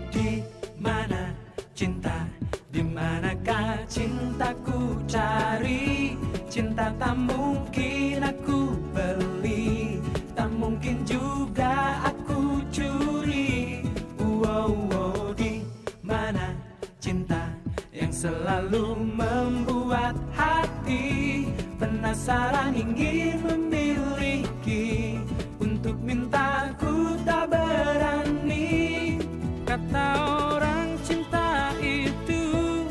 Di mana cinta, di manakah cintaku cari? Cinta tak mungkin aku beli, tak mungkin juga aku curi. Wow, wow, di mana cinta yang selalu membuat hati penasaran ingin memiliki, untuk minta ku tak berani. Kata orang cinta itu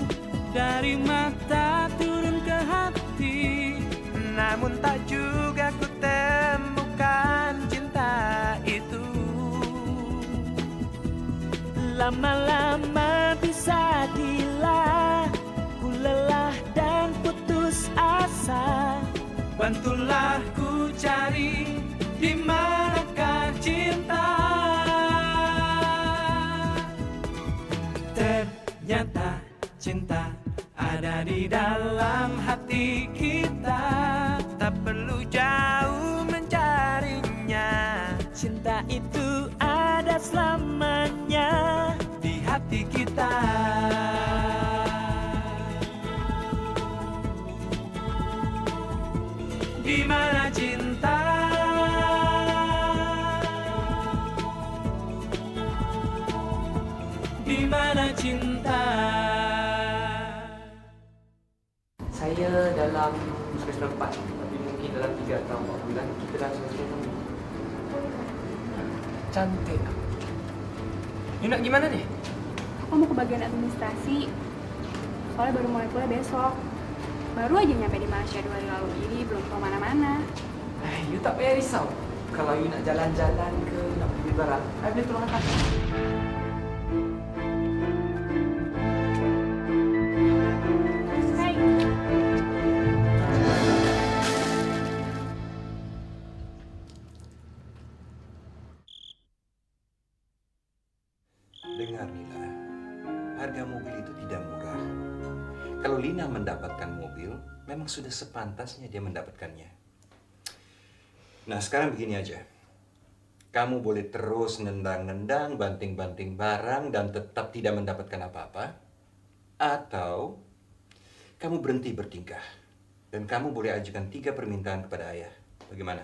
dari mata turun ke hati, namun tak juga ku temukan cinta itu. Lama-lama bisa gila, ku lelah dan putus asa. Bantulah ku cari di manakah cinta. Ternyata cinta ada di dalam hati kita, tak perlu jauh mencarinya. Cinta itu ada selamanya di hati kita. Di mana cinta? Di mana cinta? Saya dalam semester 4, tapi mungkin dalam 3 atau 4 bulan kita dah semester 6. Cantik. You nak gimana nih? Aku mau ke bagian administrasi. Soalnya baru mulai kuliah besok. Baru aja nyampe di Malaysia 2 hari lalu, jadi belum tahu mana-mana. You tak payah risau. Kalau you nak jalan-jalan ke, nak pergi barang, I boleh tolong hantar. Hai. Dengar Nila, harga mobil itu tidak murah. Kalau Lina mendapatkan mobil, memang sudah sepantasnya dia mendapatkannya. Nah, sekarang begini aja. Kamu boleh terus nendang-nendang, banting-banting barang, dan tetap tidak mendapatkan apa-apa. Atau, kamu berhenti bertingkah. Dan kamu boleh ajukan 3 permintaan kepada ayah. Bagaimana?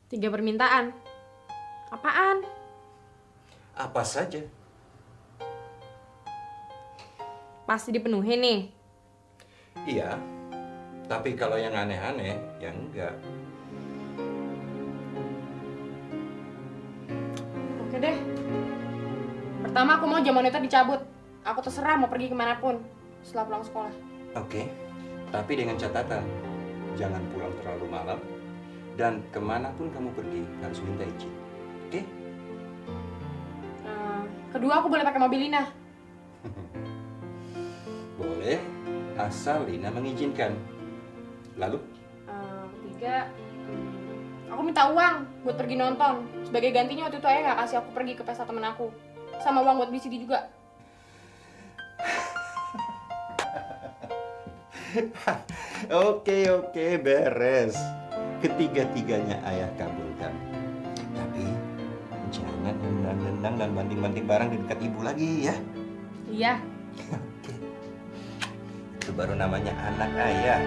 3 permintaan? Apaan? Apa saja. Pasti dipenuhi nih. Iya, tapi kalau yang aneh-aneh, ya enggak. Oke deh. Pertama aku mau jam wanita dicabut. Aku terserah mau pergi kemanapun setelah pulang sekolah. Oke, tapi dengan catatan, jangan pulang terlalu malam, dan kemanapun kamu pergi harus minta izin. Oke? Kedua aku boleh pakai mobil Lina. Boleh, asal Lina mengizinkan. Lalu? Ketiga, aku minta uang buat pergi nonton. Sebagai gantinya waktu itu ayah nggak kasih aku pergi ke pesta temen aku. Sama uang buat beli CD juga. Oke, beres. Ketiga-tiganya ayah kabulkan. Tapi jangan nendang-nendang dan banting-banting barang di dekat ibu lagi ya. Iya. Oke. Itu baru namanya anak ayah.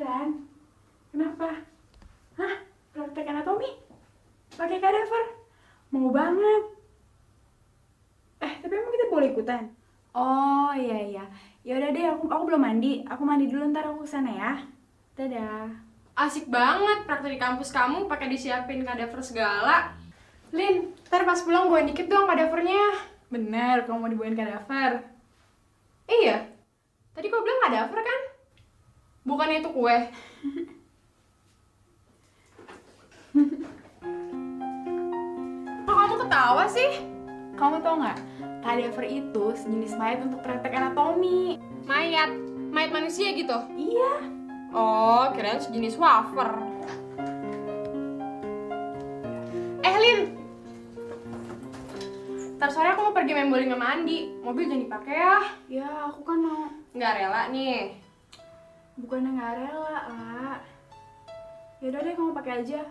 Beneran? Kenapa? Hah? Praktek anatomi? Pakai kadaver? Mau banget. Tapi emang kita boleh ikutan? Oh iya. Ya udah deh, aku belum mandi. Aku mandi dulu, ntar aku kesana ya. Dadah. Asik banget praktek di kampus kamu pakai disiapin kadaver segala. Lin, ntar pas pulang bawain dikit dong kadavernya. Bener, kamu mau dibawain kadaver. Iya. Tadi kau bilang kadaver kan? Bukannya itu kue. Kok kamu ketawa sih? Kamu tau nggak? Kadaver itu sejenis mayat untuk praktek anatomi. Mayat? Mayat manusia gitu? Iya. Oh, kirain sejenis wafer. Lin, ntar sore aku mau pergi main bowling sama Andi. Mobil jangan dipakai ya. Ya, aku kan mau. Nggak rela nih. Bukannya nggak rela, lah. Yaudah deh, kamu pakai aja.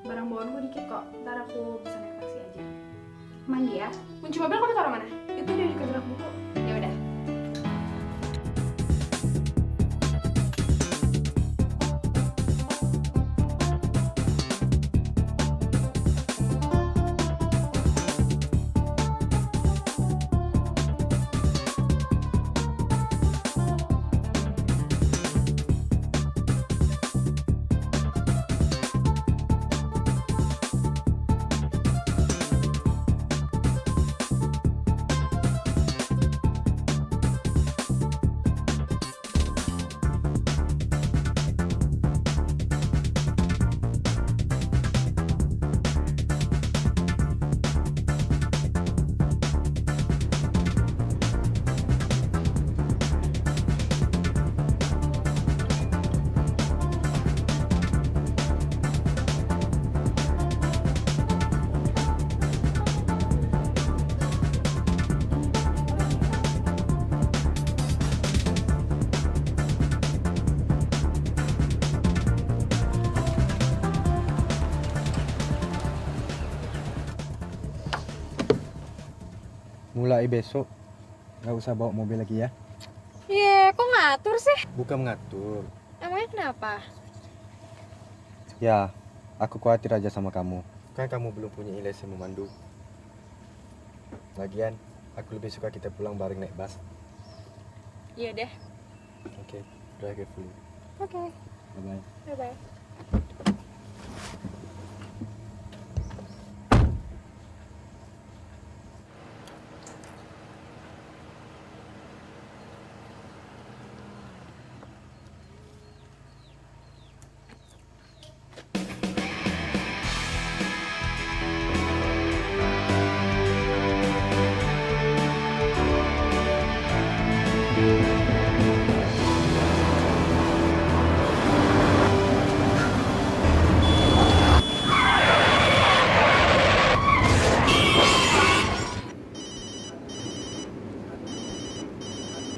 Barang bawaanku dikit kok. Ntar aku bisa naik taksi aja. Mandi ya. Kunci mobil kamu taruh mana? Itu udah di rak buku. Ya udah. Mulai besok nggak usah bawa mobil lagi ya. Iya, kok ngatur sih? Bukan mengatur. Emangnya kenapa? Ya, aku khawatir aja sama kamu. Kan kamu belum punya lisensi memandu. Lagian, aku lebih suka kita pulang bareng naik bus. Iya deh. Oke, drive carefully. Oke. Bye-bye. Bye-bye.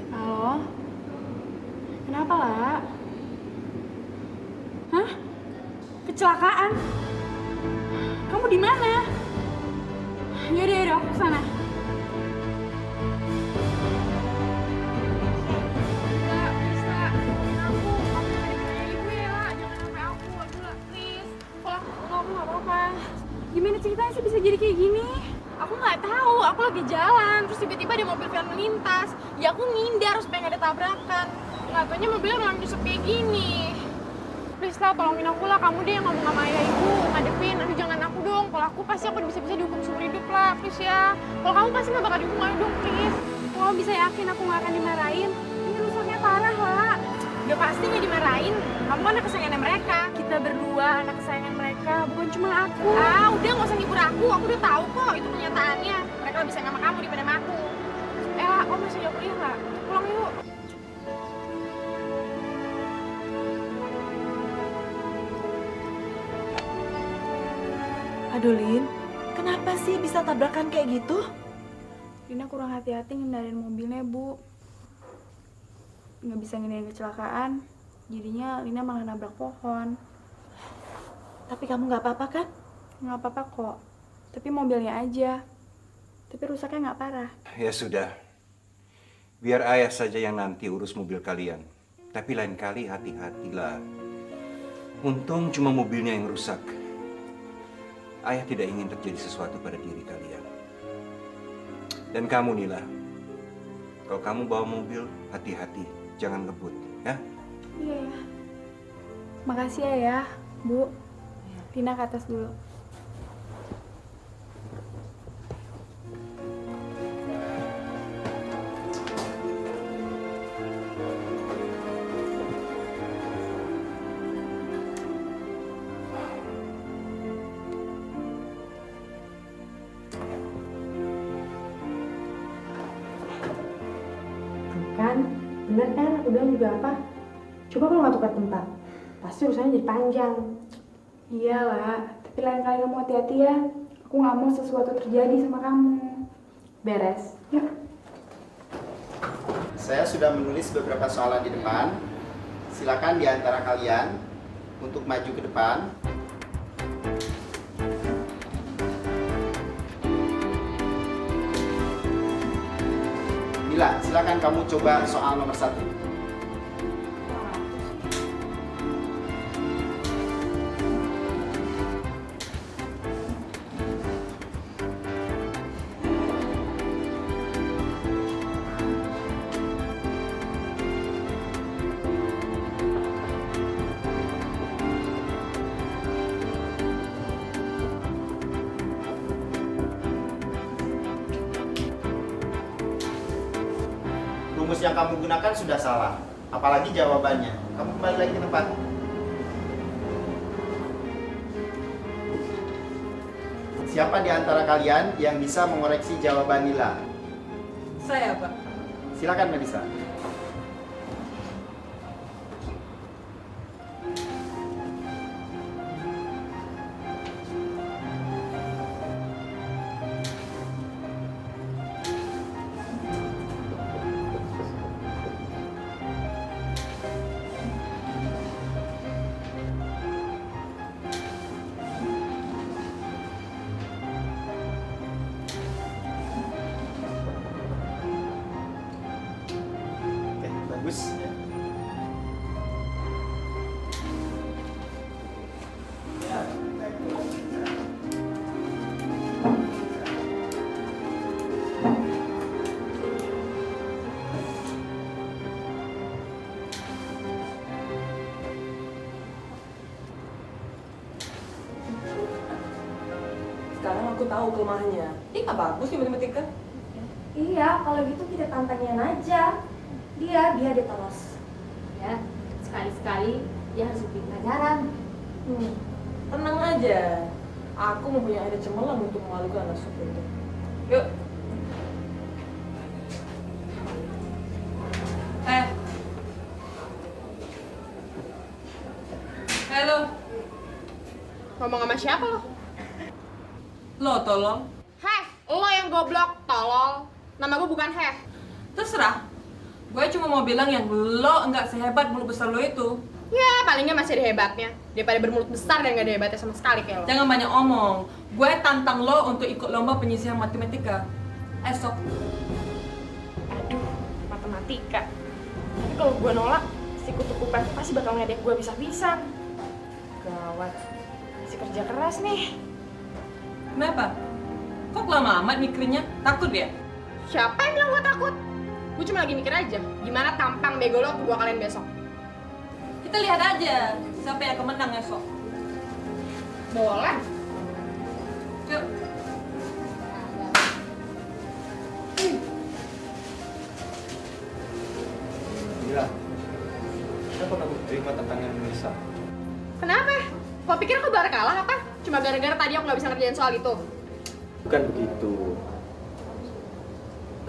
Halo? Kenapa, lah? Hah? Kecelakaan? Kamu di mana? Yaudah, aku kesana. Gimana ceritanya sih bisa jadi kayak gini? Aku nggak tahu, aku lagi jalan, terus tiba-tiba ada mobil van melintas. Ya aku ngindar supaya nggak ada tabrakan. Nggak taunya mobilnya malah nyusut kayak gini. Please lah, tolongin aku lah, kamu deh yang ngomong sama ayah ibu, ngadepin. Aduh jangan aku dong, kalau aku pasti aku bisa-bisa dihukum seumur hidup lah, please ya. Kalau kamu pasti nggak bakal dihukum, ayo dong, please. Kamu bisa yakin aku nggak akan dimarahin? Ini rusaknya parah, lah. Udah pasti nggak dimarahin, kamu kan anak kesayangan mereka. Kita berdua anak kesayangan mereka, bukan cuma aku. Ah, udah nggak usah ngibur aku udah tahu kok itu kenyataannya. Mereka lebih sayang sama kamu daripada sama aku. Om masih jauh kuliah nggak? Pulang yuk. Aduh Lin, kenapa sih bisa tabrakan kayak gitu? Lina kurang hati-hati ngendarin mobilnya, Bu. Nggak bisa ngendarin kecelakaan, jadinya Lina malah nabrak pohon. Tapi kamu nggak apa-apa kan? Nggak apa-apa kok, tapi mobilnya aja. Tapi rusaknya nggak parah. Ya sudah, biar ayah saja yang nanti urus mobil kalian. Tapi lain kali hati-hatilah. Untung cuma mobilnya yang rusak. Ayah tidak ingin terjadi sesuatu pada diri kalian. Dan kamu, Nila, kalau kamu bawa mobil, hati-hati, jangan ngebut, ya? Iya ya. Makasih ya, Bu. Tina ke atas dulu. Kan, bener kan aku bilang juga apa? Coba kalau nggak tukar tempat, pasti urusannya jadi panjang. Iyalah, tapi lain kali kamu hati-hati ya. Aku nggak mau sesuatu terjadi sama kamu. Beres. Yuk. Saya sudah menulis beberapa soalan di depan. Silakan di antara kalian untuk maju ke depan. Mila, silakan kamu coba soal nomor 1. Rumus yang kamu gunakan sudah salah, apalagi jawabannya. Kamu kembali lagi ke tempat. Siapa di antara kalian yang bisa mengoreksi jawaban Nila? Saya, Pak. Silakan, Melisa. Oke, bagus. Sekarang aku tahu kelemahannya. Dia nggak bagus nih matematika. Iya, kalau gitu kita tantangin aja. Biar dia terus. Ya, sekali-sekali dia harus bikin pelajaran. Tenang aja. Aku mempunyai ide cemerlang untuk memalukan anak suku itu. Yuk. Halo. Ngomong sama siapa lo? Lo tolong. Heh, lo yang goblok, tolol. Nama gue bukan Heh. Terserah. Gue cuma mau bilang yang lo enggak sehebat mulut besar lo itu. Ya, palingnya masih ada hebatnya. Daripada bermulut besar dan gak ada hebatnya sama sekali kayak lo. Jangan banyak omong. Gue tantang lo untuk ikut lomba penyisihan matematika. Esok. Aduh, matematika. Tapi kalau gue nolak, si kutu kupret tuh pasti bakal ngedek gue bisa-bisa. Gawat. Masih kerja keras nih. Kenapa? Kok lama amat mikirnya? Takut ya? Siapa yang bilang gue takut? Gue cuma lagi mikir aja, gimana tampang bego lo ke gua kalian besok. Kita lihat aja siapa yang akan menang esok. Boleh? Yuk. Mila, kenapa kamu terima tantangan Melisa? Kenapa? Kau pikir aku baru kalah apa? Cuma gara-gara tadi aku nggak bisa ngerjain soal itu. Bukan begitu.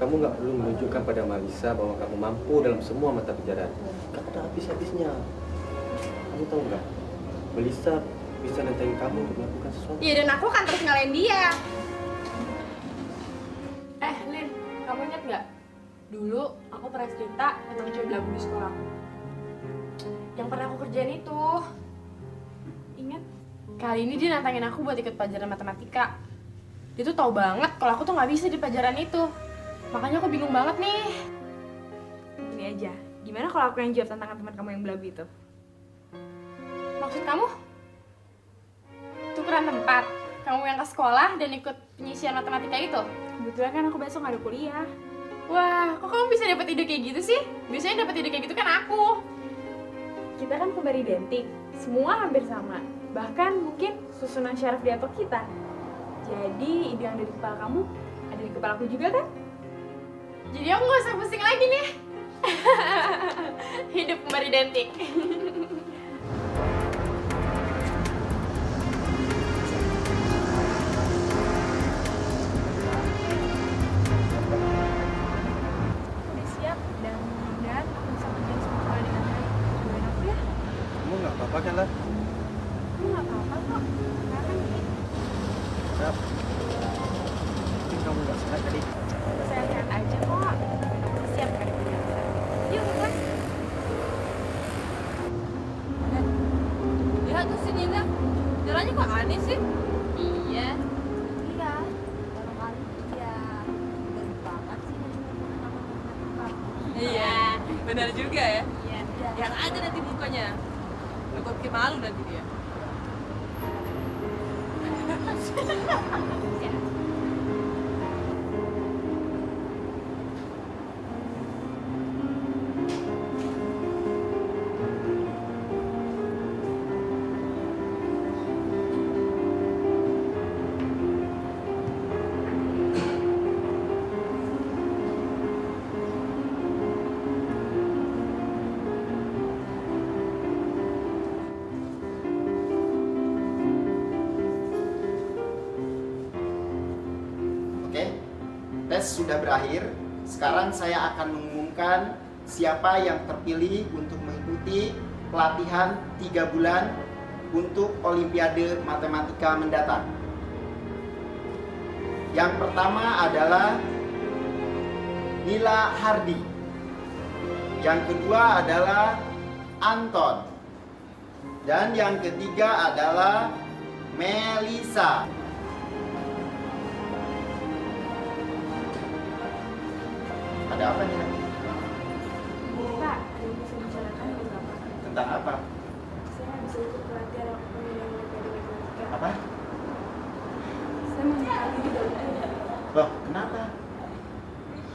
Kamu nggak perlu menunjukkan pada Melisa bahwa kamu mampu dalam semua mata pelajaran. Gak ada habis-habisnya. Kamu tahu nggak? Melisa bisa nantangin kamu untuk melakukan sesuatu. Iya, dan aku akan terus ngalahin dia. Lin, kamu ingat nggak? Dulu aku pernah cerita tentang cewek belagu di sekolah. Yang pernah aku kerjain itu. Ingat? Kali ini dia nantangin aku buat ikut pelajaran matematika. Dia tuh tahu banget kalau aku tuh nggak bisa di pelajaran itu. Makanya aku bingung banget nih. Ini aja. Gimana kalau aku yang jawab tantangan teman kamu yang belagu itu? Maksud kamu? Tukeran tempat? Kamu yang ke sekolah dan ikut penyisian matematika itu? Kebetulan kan aku besok gak ada kuliah. Wah, kok kamu bisa dapat ide kayak gitu sih? Biasanya dapat ide kayak gitu kan aku. Kita kan kembar identik, semua hampir sama. Bahkan mungkin susunan syaraf di otak kita. Jadi ide yang ada di kepala kamu, ada di kepala aku juga kan? Jadi aku gak usah pusing lagi nih. Hidup kembar identik. Udah siap dan mudah-mudahan aku bisa kerjain semua soal dengan baik. Doain aku ya. Kamu nggak apa-apa kan lah? Aku gak apa-apa kok. Karena kan ini Rap. Mungkin kamu nggak sehat tadi. sehat-sehat aja kok. Siap kan? Yuk ke kelas. Lihat tuh si Nina, jalannya kok aneh sih? Iya. Iya, kalau kali ya baru banget sih. Iya, benar juga ya. Iya. Lihat aja nanti mukanya. Takut bikin malu nanti dia. Oke, tes sudah berakhir. Sekarang saya akan mengumumkan siapa yang terpilih untuk mengikuti pelatihan 3 bulan untuk Olimpiade Matematika mendatang. Yang pertama adalah Nila Hardi. Yang kedua adalah Anton. Dan yang ketiga adalah Melisa. Ada apa nih? Pak, ada yang bisa bicarakan dengan Bapak. Tentang apa? Saya bisa ikut pelatihan pemilihan Olimpiade Matematika. Apa? Saya mau sekali di Olimpiade. Loh, kenapa?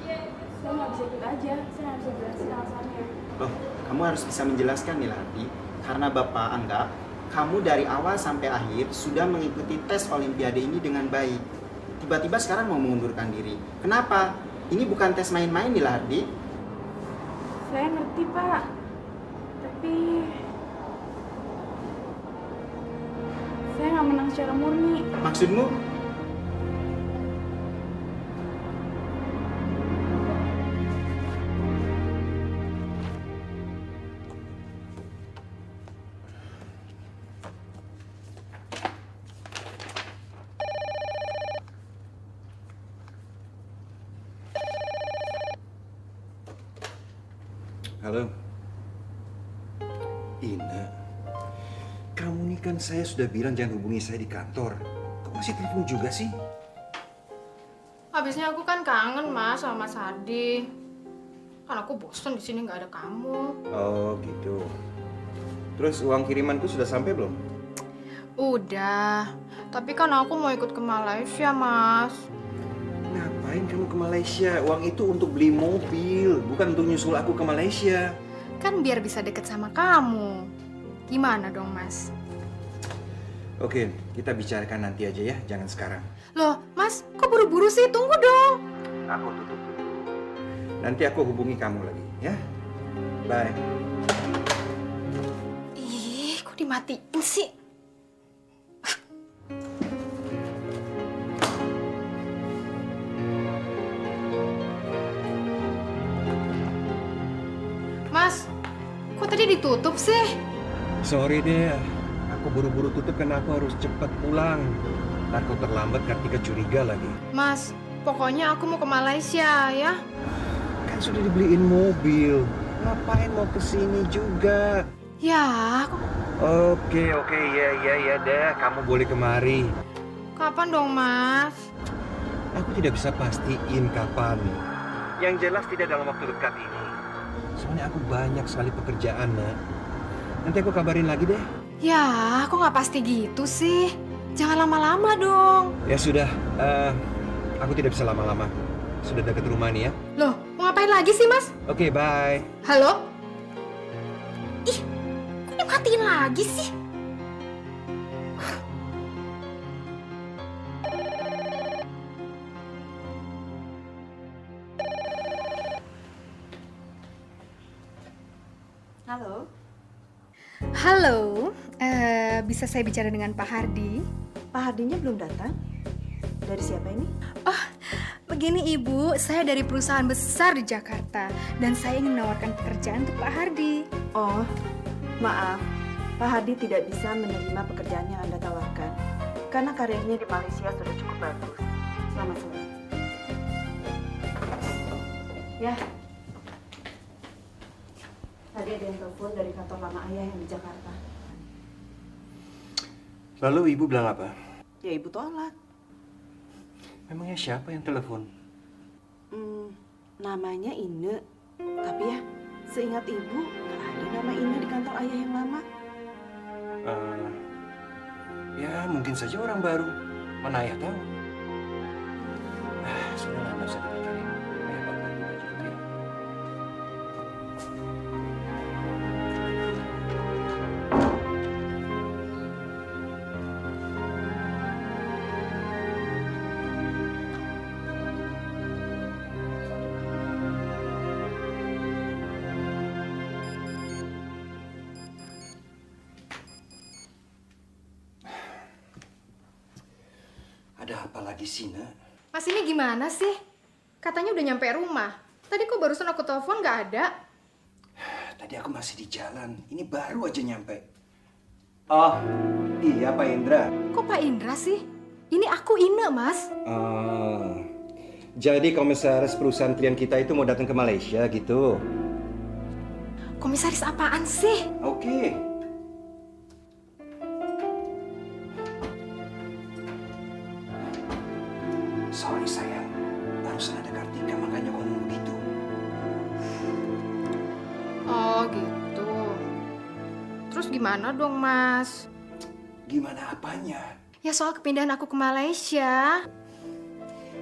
Saya nggak bisa ikut aja. Saya nggak bisa jelasin alasannya. Loh, kamu harus bisa menjelaskan nih Larti. Karena Bapak anggap kamu dari awal sampai akhir sudah mengikuti tes Olimpiade ini dengan baik. Tiba-tiba sekarang mau mengundurkan diri. Kenapa? Ini bukan tes main-main nih Larti. Saya ngerti, Pak. Tapi saya nggak menang secara murni. Maksudmu? Halo. Ina. Kamu nih kan saya sudah bilang jangan hubungi saya di kantor. Kok masih telepon juga sih? Habisnya aku kan kangen Mas sama Mas Hadi. Kan aku bosen di sini nggak ada kamu. Oh gitu. Terus uang kirimanku sudah sampai belum? Udah. Tapi kan aku mau ikut ke Malaysia, Mas. Ngapain kamu ke Malaysia? Uang itu untuk beli mobil, bukan untuk nyusul aku ke Malaysia. Kan biar bisa deket sama kamu. Gimana dong, Mas? Oke, kita bicarakan nanti aja ya, jangan sekarang. Loh, Mas, kok buru-buru sih? Tunggu dong. Aku tutup dulu. Nanti aku hubungi kamu lagi, ya. Bye. Ih, kok dimatiin sih? Mas, kok tadi ditutup sih? Sorry deh, aku buru-buru tutup karena aku harus cepat pulang. Takut terlambat Kartika curiga lagi. Mas, pokoknya aku mau ke Malaysia ya. Kan sudah dibeliin mobil. Ngapain mau kesini juga? Ya, kok Oke, ya deh. Kamu boleh kemari. kapan dong, Mas? Aku tidak bisa pastiin kapan. Yang jelas tidak dalam waktu dekat ini. Soalnya aku banyak sekali pekerjaan, Nak. Nanti aku kabarin lagi deh. Ya, kok nggak pasti gitu sih? Jangan lama-lama dong. Ya sudah, aku tidak bisa lama-lama. Sudah dekat rumah nih ya. Loh, mau ngapain lagi sih, Mas? Oke, bye. Halo? Ih, kok dimatiin lagi sih? Halo. Halo, bisa saya bicara dengan Pak Hardi? Pak Hardinya belum datang? Dari siapa ini? Oh, begini Ibu, saya dari perusahaan besar di Jakarta dan saya ingin menawarkan pekerjaan untuk Pak Hardi. Oh, maaf. Pak Hardi tidak bisa menerima pekerjaan yang Anda tawarkan karena karirnya di Malaysia sudah cukup bagus. Selamat sore. Ya. Tadi ada yang telepon dari kantor lama ayah yang di Jakarta. Lalu ibu bilang apa? Ya ibu tolak. Memangnya siapa yang telepon? Namanya Ine. Tapi ya, seingat ibu nggak ada nama Ine di kantor ayah yang lama. Ya mungkin saja orang baru. Mana ayah tahu? Sudah nggak usah dipikirin. Ayah bakal aja, oke? Ada apa lagi sih, Nak? Mas ini gimana sih? Katanya udah nyampe rumah. Tadi kok barusan aku telepon nggak ada? Tadi aku masih di jalan. Ini baru aja nyampe. Oh, iya Pak Indra. Kok Pak Indra sih? Ini aku Ine, Mas. Jadi komisaris perusahaan klien kita itu mau datang ke Malaysia gitu? Komisaris apaan sih? Oke. Sorry sayang, barusan ada Kartika makanya ngomong begitu. Oh gitu. Terus gimana dong, Mas? Gimana apanya? Ya soal kepindahan aku ke Malaysia.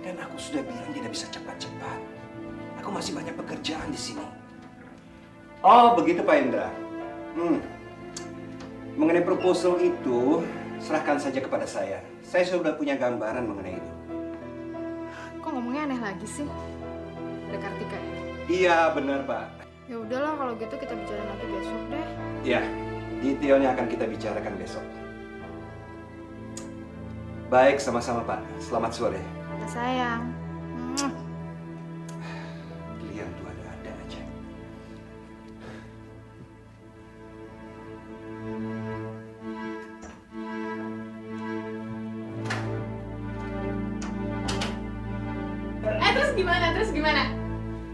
Dan aku sudah bilang tidak bisa cepat-cepat. Aku masih banyak pekerjaan di sini. Oh, begitu Pak Indra. Mengenai proposal itu, serahkan saja kepada saya. Saya sudah punya gambaran mengenai itu. Kok ngomongnya aneh lagi sih? Ada Kartika ya? Iya, benar Pak. Ya udahlah kalau gitu kita bicara lagi besok deh. Ya, detailnya akan kita bicarakan besok. Baik, sama-sama Pak. Selamat sore. Sama sayang. Kalian tuh ada-ada aja. Terus gimana?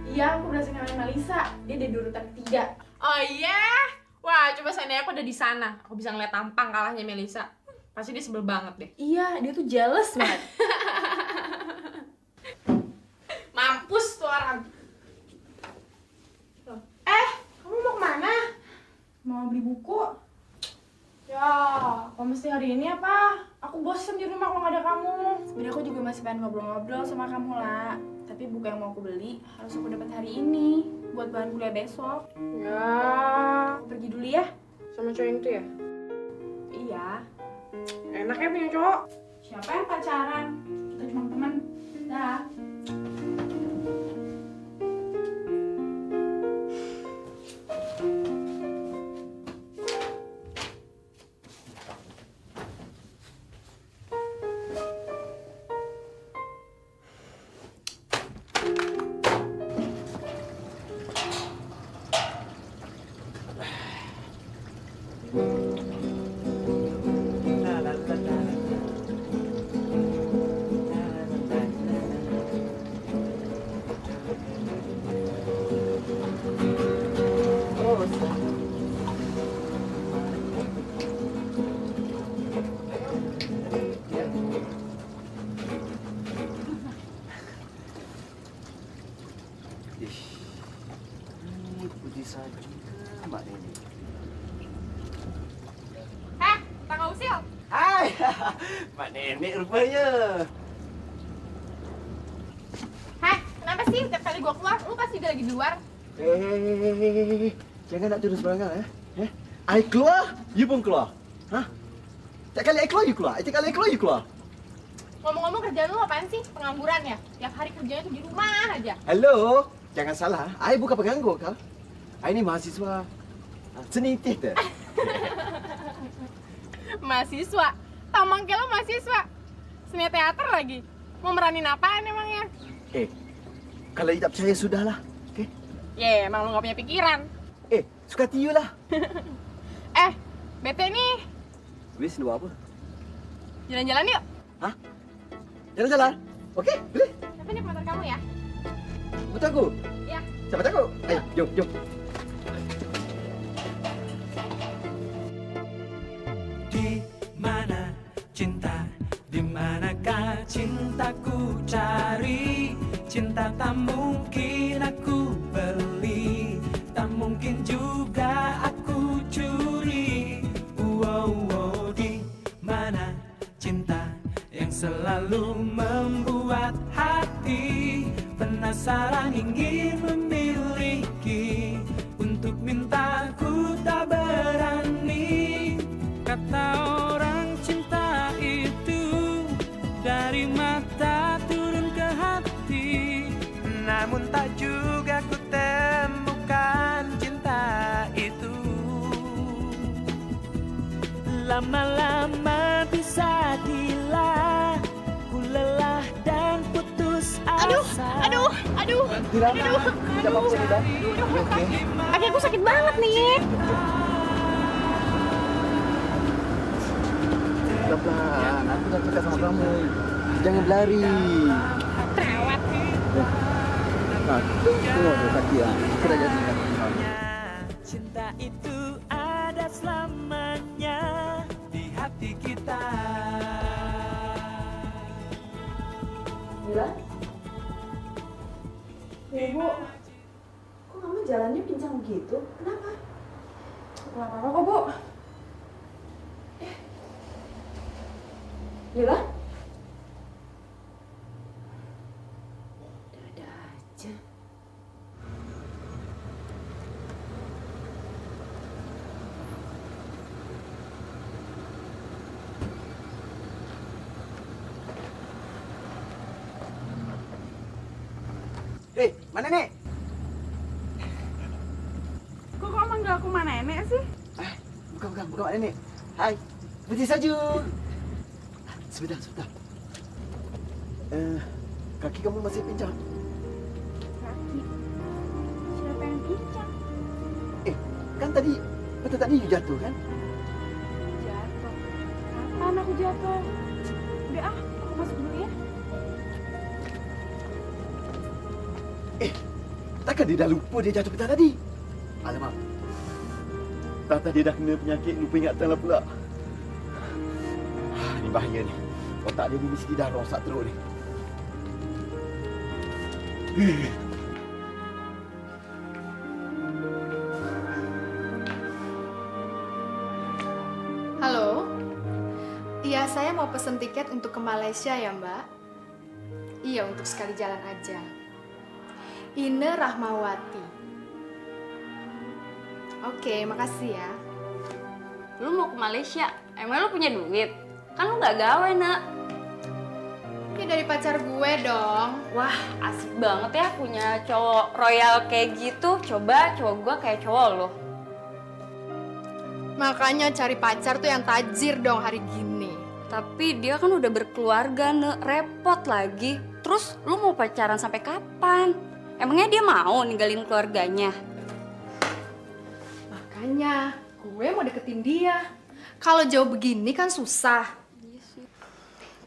Iya, aku berhasil ngalahin Malisa. Dia ada di urutan 3. Oh iya? Wah, coba seandainya aku ada di sana. Aku bisa ngeliat tampang kalahnya Melisa. Pasti dia sebel banget deh. Iya, dia tuh jealous banget. Mampus tuh orang. Kamu mau kemana? Mau beli buku. Ya, kok mesti hari ini apa? Aku bosen di rumah kalau nggak ada kamu. Sebenarnya aku juga masih pengen ngobrol-ngobrol sama kamu lah. Tapi buku yang mau aku beli harus aku dapat hari ini buat bahan kuliah besok. Ya, aku pergi dulu ya. Sama cowok yang itu ya? Iya. Enak ya punya cowok. Siapa yang pacaran? Kita cuma teman. Dah. bisa juga Mbak Nenek. Tangga usil. Hai, Mbak Nenek rupanya. Kenapa sih tiap kali gua keluar, lu pasti lagi di luar? Jangan nak terus sembarangan I keluar, you pun keluar. Hah? Tiap kali I keluar, you keluar. Tiap kali I keluar, you keluar. Ngomong-ngomong kerjaan lu apaan sih? Pengangguran ya? Tiap hari kerjanya tuh di rumah aja. Halo, jangan salah. I bukan penganggur kau. I ni mahasiswa seni teater. Mahasiswa? Tamang kayak lo mahasiswa. Seni teater lagi. Mau meranin apaan emangnya? Kalau you tak percaya, sudahlah. Okay? Emang lu gak punya pikiran. Suka tiu lah. Bete nih. Wis, luar apa? Jalan-jalan yuk. Hah? Jalan-jalan? Okey, boleh. Tapi naik motor kamu ya? Betul aku? Iya. Siapa takut? Ayo, jom. Di mana cinta? Di manakah cintaku cari? Cinta tak mungkin aku beli, tak mungkin juga aku curi. Wow, di mana cinta yang selalu membuat hati penasaran ingin memiliki, untuk minta ku tak berani. Kata orang cinta itu dari mata turun ke hati, namun tak juga ku temukan cinta itu. Lama-lama bisa gila, ku lelah dan putus asa. Aduh. Tidak apa-apa, Sida. Okey. Kaki aku sakit banget nih. Pelan-pelan, aku dah cakap sama kamu. Jangan berlari. Terewet. Tengok tu kaki lah. Aku dah jadi kaki. Cinta itu ada selamanya di hati kita. Mila? Ibu, kok kamu jalannya pincang begitu? Kenapa? Gak apa-apa kok, Bu. Mila? Ada aja. Mana Nenek? Kok kamu manggil aku mana nenek sih? Bukan Mak Nenek. Hai, putih salju. Sebentar. Kaki kamu masih pincang? Kaki. Siapa yang pincang? Kan tadi you jatuh kan? Jatuh. Kapan aku jatuh? Udah aku masuk dulu ya. Takkan dia dah lupa dia jatuh petang tadi? Alamak. Tata dia dah kena penyakit lupa ingatan lah pula. Ni bahaya ni. Otak dia ni mesti dah rosak teruk ni. Halo? Iya, saya mau pesen tiket untuk ke Malaysia ya, Mbak. Iya, untuk sekali jalan aja. Ine Rahmawati. Oke, makasih ya. Lu mau ke Malaysia? Emang lu punya duit? Kan lu gak gawe, Nak. Ini dari pacar gue dong. Wah, asik banget ya punya cowok royal kayak gitu. Coba cowok gua kayak cowok lo. Makanya cari pacar tuh yang tajir dong hari gini. Tapi dia kan udah berkeluarga, Nek. Repot lagi. Terus lu mau pacaran sampai kapan? Emangnya dia mau ninggalin keluarganya? Makanya gue mau deketin dia. Kalau jauh begini kan susah. Iya sih.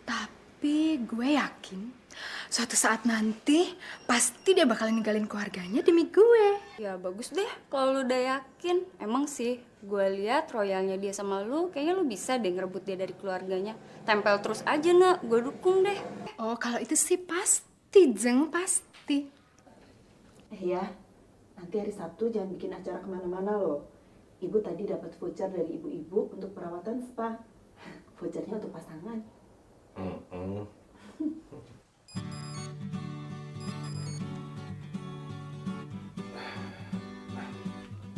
Tapi gue yakin suatu saat nanti pasti dia bakal ninggalin keluarganya demi gue. Ya bagus deh kalau lu udah yakin. Emang sih gue lihat royalnya dia sama lu, kayaknya lu bisa deh ngerebut dia dari keluarganya. Tempel terus aja, Nak. Gue dukung deh. Oh, kalau itu sih pasti, Jeng, pasti. Ya, nanti hari Sabtu jangan bikin acara kemana-mana loh. Ibu tadi dapat voucher dari ibu-ibu untuk perawatan spa. Vouchernya untuk pasangan.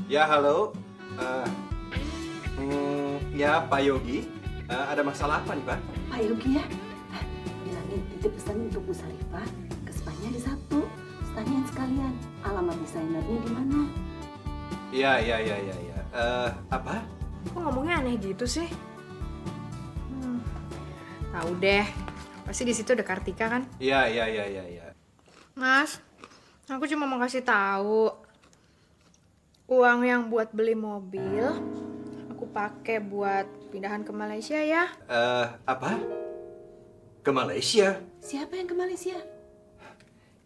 Ya, halo. Ya, Pak Yogi. Ada masalah apa nih, Pak? Pak Yogi ya, bilangin titip pesan untuk Bu Sarifah ke spanya di Sabtu. Tanyain sekalian, alamat desainernya di mana? Iya. Apa? Kok ngomongnya aneh gitu sih? Tahu deh, pasti di situ ada Kartika kan? Iya. Mas, aku cuma mau kasih tahu. Uang yang buat beli mobil, aku pakai buat pindahan ke Malaysia ya. Apa? Ke Malaysia? Siapa yang ke Malaysia?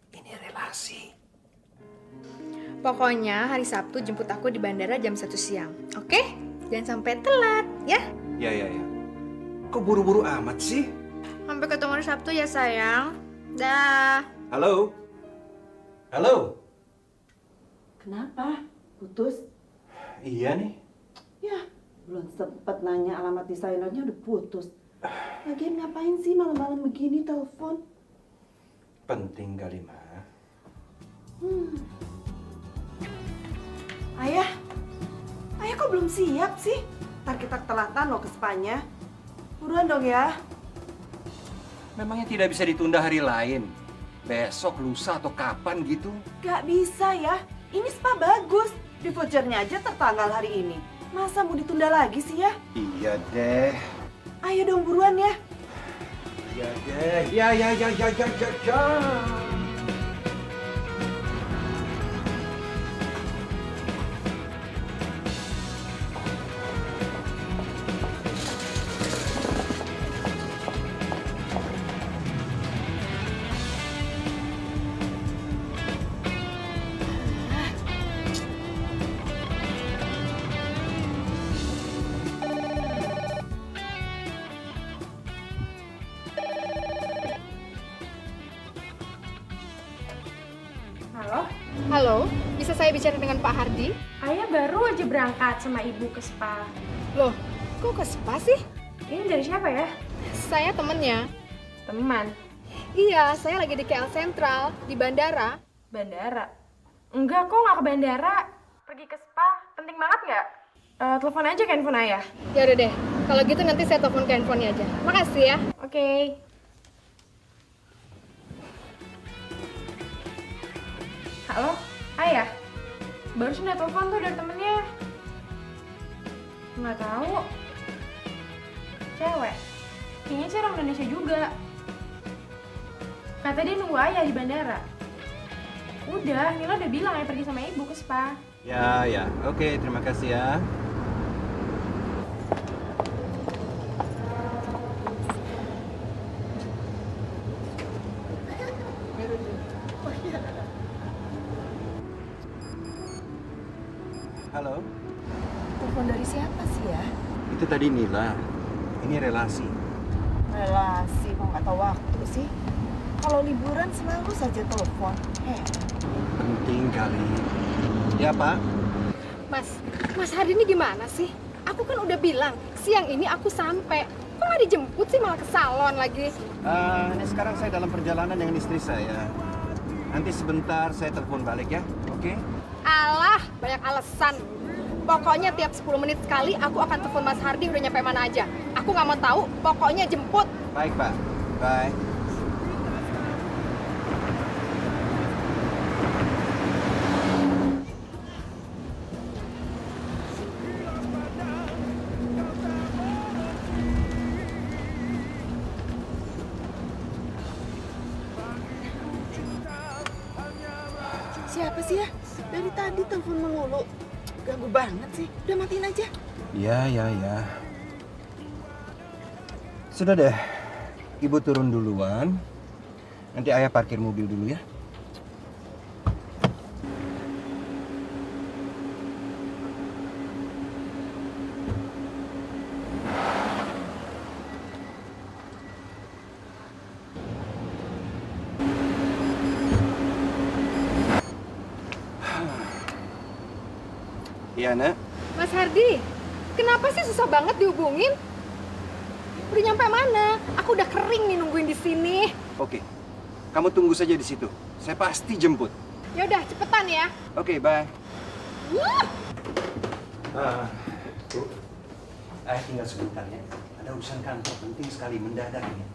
Ini relasi. Pokoknya hari Sabtu jemput aku di bandara jam 1 siang. Oke? Jangan sampai telat, ya? Ya. Kok buru-buru amat sih? Sampai ketemu hari Sabtu ya sayang. Dah. Halo? Kenapa? Putus? Iya nih. Ya, belum sempet nanya alamat desainernya udah putus. Lagian ngapain sih malam-malam begini telepon? Penting kali, Ma. Ayah kok belum siap sih? Ntar kita telatan loh ke spanya. Buruan dong ya. Memangnya tidak bisa ditunda hari lain? Besok, lusa, atau kapan gitu? Gak bisa ya, ini spa bagus. Di vouchernya aja tertanggal hari ini. Masa mau ditunda lagi sih ya? Iya deh. Ayo dong buruan ya. Iya deh. Ya. Halo, bisa saya bicara dengan Pak Hardi? Ayah baru aja berangkat sama ibu ke spa. Loh, kok ke spa sih? Ini dari siapa ya? Saya temennya. Teman. Iya, saya lagi di KL Sentral, di bandara. Bandara? Enggak kok, nggak ke bandara. Pergi ke spa, penting banget nggak? Telepon aja ke handphone ayah. Ya udah deh, kalau gitu nanti saya telepon ke handphonenya aja. Makasih ya. Oke. Halo, ayah. Barusan ada telepon tuh dari temennya. Nggak tahu. Cewek. Kayaknya sih orang Indonesia juga. Kata dia nunggu ayah di bandara. Udah, Nila udah bilang ayah pergi sama ibu ke spa. Ya. Oke, terima kasih ya. Halo, Telepon dari siapa sih ya? itu tadi Nila. Ini relasi. Relasi kok nggak tahu waktu sih. Kalau liburan selalu saja telepon. Penting kali. Ya, Pak. Mas Hardi ini gimana sih? Aku kan udah bilang, siang ini aku sampai. Kok nggak dijemput sih, malah ke salon lagi? Ini sekarang saya dalam perjalanan dengan istri saya. Nanti sebentar saya telepon balik ya, oke? Alah, banyak alasan. Pokoknya tiap 10 menit sekali aku akan telepon Mas Hardi udah nyampe mana aja. Aku nggak mau tahu, pokoknya jemput. Baik, Pak. Bye. Siapa sih ya? Dari tadi telepon melulu. Ganggu banget sih. Udah matiin aja. Ya. Sudah deh. Ibu turun duluan. Nanti ayah parkir mobil dulu ya. Iya, Nak. Mas Hardi, kenapa sih susah banget dihubungin? Udah nyampe mana? Aku udah kering nih nungguin di sini. Oke, kamu tunggu saja di situ. Saya pasti jemput. Ya udah, cepetan ya. Oke, bye. Wah, Bu, Ayah tinggal sebentar ya. Ada urusan kantor penting sekali mendadak ini.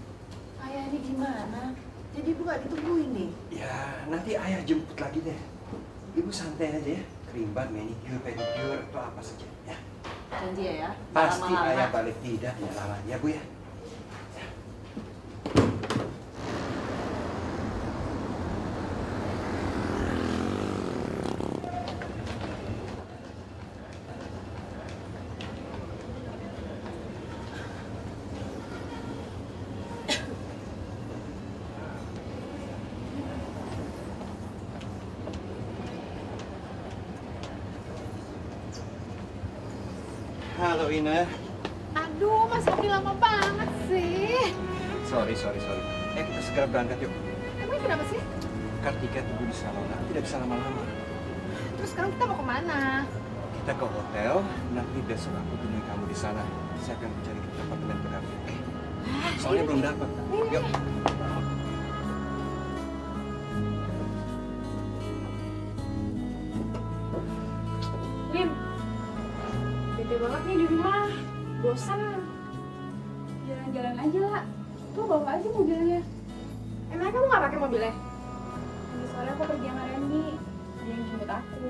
Ayah ini gimana? Jadi ibu gak ditungguin nih? Ya, nanti Ayah jemput lagi deh. Ibu santai aja ya. Kerimban, manicure, pedicure, atau apa saja ya. Janji ya? Pasti Lama-lama. Ayah balik tidak ya lama ya Bu ya. Halo Ina. aduh Mas Hardi lama banget sih. Sorry. Kita segera berangkat yuk. Emang kenapa sih? Kartika tunggu di salon. Aku tidak bisa lama-lama. Terus sekarang kita mau kemana? Kita ke hotel. Nanti besok aku temui kamu di sana. Saya akan mencari apartemen ke kafe. Soalnya belum dapat. Yuk. Lim, bete banget nih di rumah. Bosan. Jalan-jalan aja lah. Tuh bawa aja mobilnya. Emang kamu nggak pakai mobilnya? Tadi sore aku pergi sama Randy. Dia yang jemput aku.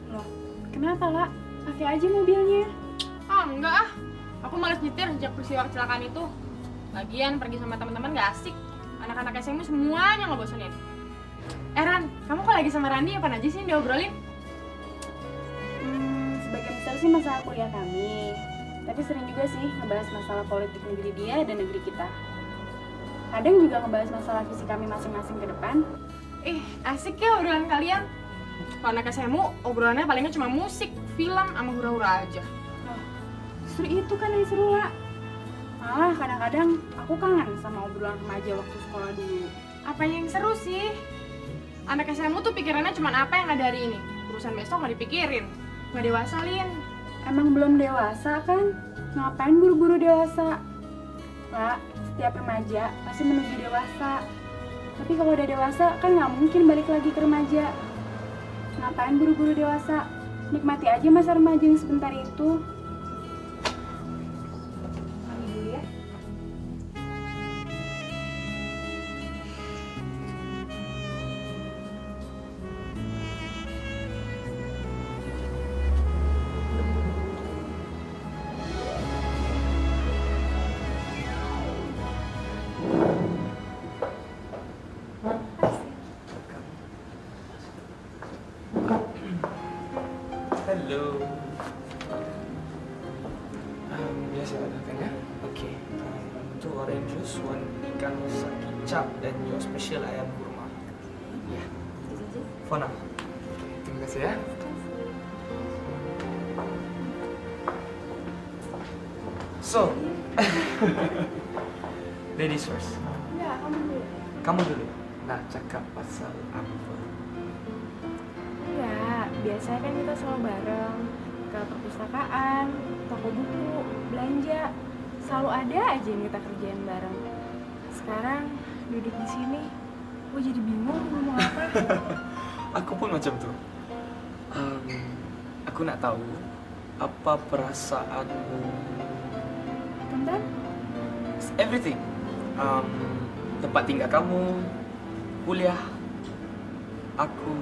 Loh, Kenapa lah? Pakai aja mobilnya. ah enggak ah. Aku malas nyetir sejak peristiwa kecelakaan itu. Lagian pergi sama teman-teman gak asik. Anak-anak SMA semuanya ngebosenin. Ran, kamu kok lagi sama Randy apa aja sih yang diobrolin? Sebagian besar sih masalah kuliah kami. Tapi sering juga sih ngebahas masalah politik negeri dia dan negeri kita. Kadang juga ngebahas masalah visi kami masing-masing ke depan. Asik ya obrolan kalian. Kalau anak SMA, obrolannya palingnya cuma musik, film, sama hura-hura aja. Justru itu kan yang seru lah. Malah kadang-kadang aku kangen sama obrolan remaja waktu sekolah dulu. Apa yang seru sih? Anak SMA tuh pikirannya cuma apa yang ada hari ini. Urusan besok nggak dipikirin. Nggak dewasa, Lin. Emang belum dewasa kan? Ngapain buru-buru dewasa? Lah, setiap remaja pasti menuju dewasa. Tapi kalau udah dewasa kan nggak mungkin balik lagi ke remaja. Ngapain buru-buru dewasa? Nikmati aja masa remaja yang sebentar itu. Mandi dulu ya. Hello. Biasa datang ya. Okay. Two orange juice, one ikan saki cap, dan your special ayam kurma. Ya. For now. Terima kasih ya. So, ladies first. Ya, kamu dulu. Kamu dulu. Nah, cakap pasal apa? Ya, biasanya kan kita selalu bareng ke perpustakaan, toko buku, belanja. Selalu ada aja yang kita kerjain bareng. Sekarang duduk di sini, gue jadi bingung ngomong apa. Aku pun macam tuh. Aku nak tahu apa perasaanmu. Tentang? Everything. Tempat tinggal kamu, kuliah, aku.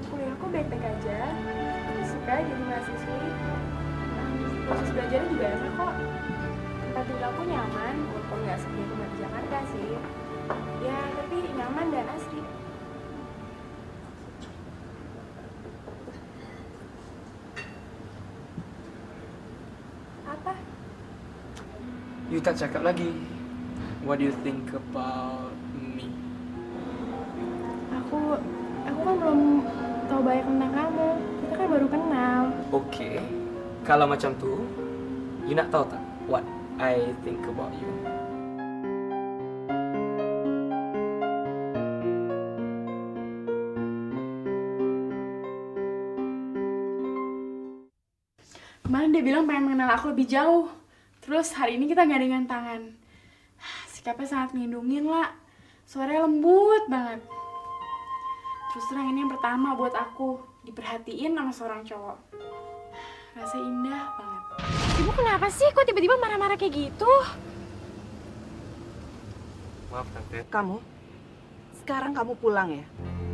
Kuliah aku baik-baik aja. Suka jadi mahasiswi. Proses belajarnya juga enak kok. Tempat tinggalku nyaman, walaupun nggak seperti rumah di Jakarta sih. Ya, tapi nyaman dan asri. Apa? You tak cakap lagi. What do you think about me? Aku kan belum tahu banyak tentang kamu. Kita kan baru kenal. Okay. Kalau macam tu, you nak tahu tak what I think about you? Kemarin dia bilang pengen mengenal aku lebih jauh. Terus hari ini kita gandengan tangan. Sikapnya sangat melindungin lah. Suaranya lembut banget. Terus terang ini yang pertama buat aku. Diperhatiin sama seorang cowok. Rasa indah banget. Ibu kenapa sih? Kok tiba-tiba marah-marah kayak gitu? Maaf, Tante. Kamu, sekarang kamu pulang ya.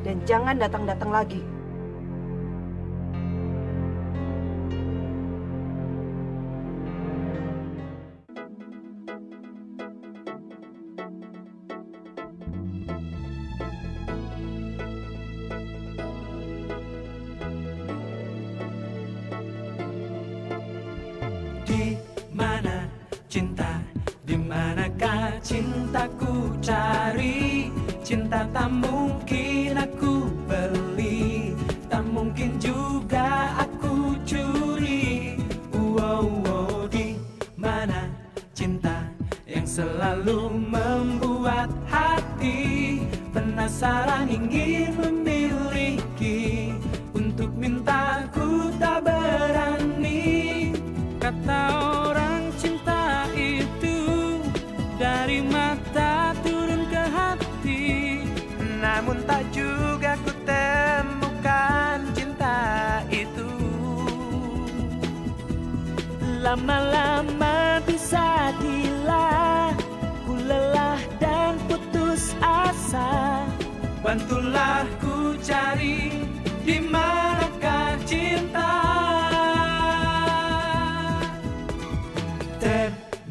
Dan jangan datang-datang lagi. Di mana cinta, di manakah cintaku cari? Cinta tak mungkin aku beli, tak mungkin juga aku curi. Wow, di mana cinta yang selalu membuat hati penasaran ingin memiliki, untuk minta ku tak berani. Kata orang cinta itu dari mata turun ke hati, namun tak juga ku temukan cinta itu. Lama-lama bisa gila, ku lelah dan putus asa. Bantulah ku cari di manakah cinta.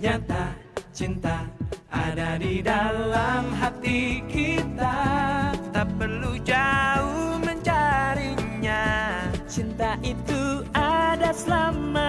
Ternyata cinta ada di dalam hati kita, tak perlu jauh mencarinya. Cinta itu ada selama